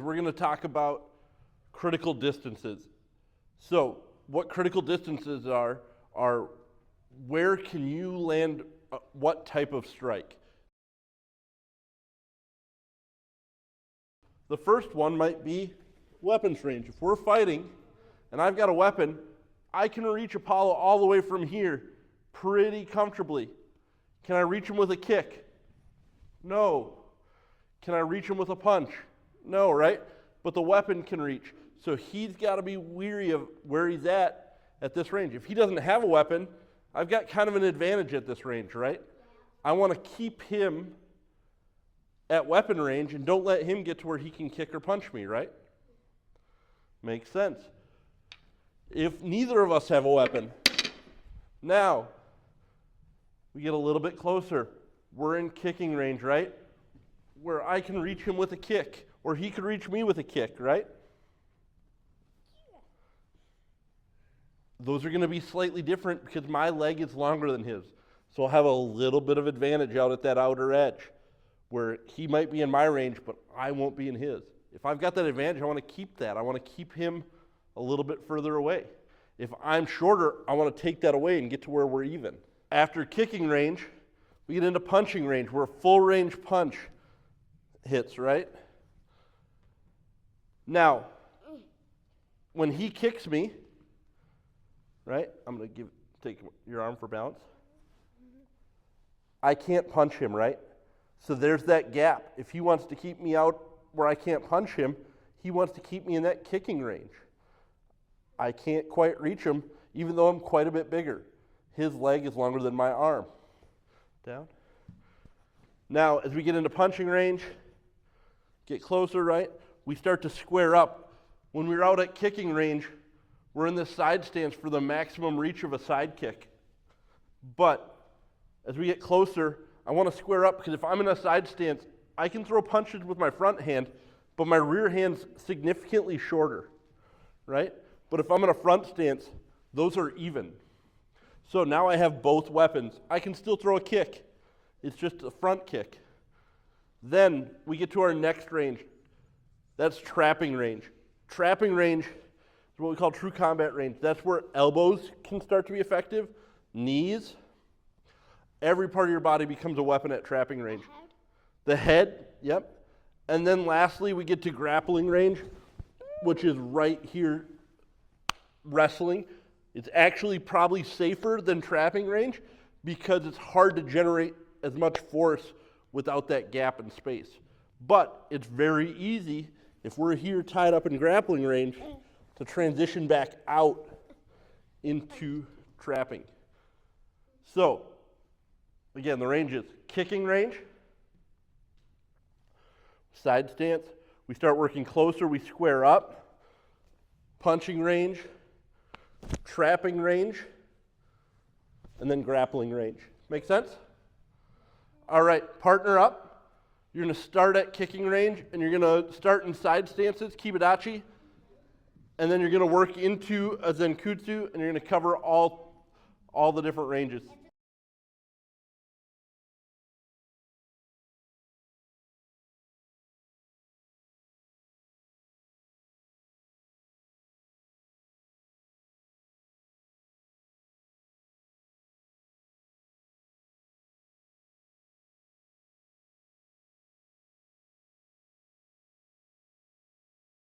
we're going to talk about critical distances. So what critical distances are where can you land what type of strike. The first one might be weapons range. If we're fighting and I've got a weapon, I can reach Apollo all the way from here pretty comfortably. Can I reach him with a kick? No. Can I reach him with a punch? No, right? But the weapon can reach. So he's got to be weary of where he's at this range. If he doesn't have a weapon, I've got kind of an advantage at this range, right? I want to keep him at weapon range and don't let him get to where he can kick or punch me, right? Makes sense. If neither of us have a weapon, now we get a little bit closer. We're in kicking range, right? Where I can reach him with a kick, or he could reach me with a kick, right? Those are going to be slightly different because my leg is longer than his. So I'll have a little bit of advantage out at that outer edge where he might be in my range, but I won't be in his. If I've got that advantage, I want to keep that. I want to keep him a little bit further away. If I'm shorter, I want to take that away and get to where we're even. After kicking range, we get into punching range where a full range punch hits, right? Now, when he kicks me, right, I'm going to take your arm for balance. I can't punch him, right? So there's that gap. If he wants to keep me out where I can't punch him, he wants to keep me in that kicking range. I can't quite reach him, even though I'm quite a bit bigger. His leg is longer than my arm. Down. Now, as we get into punching range, get closer, right? We start to square up. When we're out at kicking range, we're in this side stance for the maximum reach of a side kick. But as we get closer, I want to square up because if I'm in a side stance, I can throw punches with my front hand, but my rear hand's significantly shorter, right? But if I'm in a front stance, those are even. So now I have both weapons. I can still throw a kick. It's just a front kick. Then we get to our next range. That's trapping range. Trapping range is what we call true combat range. That's where elbows can start to be effective, knees. Every part of your body becomes a weapon at trapping range. The head, yep. And then lastly, we get to grappling range, which is right here, wrestling. It's actually probably safer than trapping range because it's hard to generate as much force without that gap in space. But it's very easy, if we're here tied up in grappling range, to transition back out into trapping. So, again, the range is kicking range, side stance, we start working closer, we square up, punching range, trapping range, and then grappling range. Make sense? All right, partner up. You're going to start at kicking range, and you're going to start in side stances, Kiba Dachi, and then you're going to work into a Zenkutsu, and you're going to cover all the different ranges.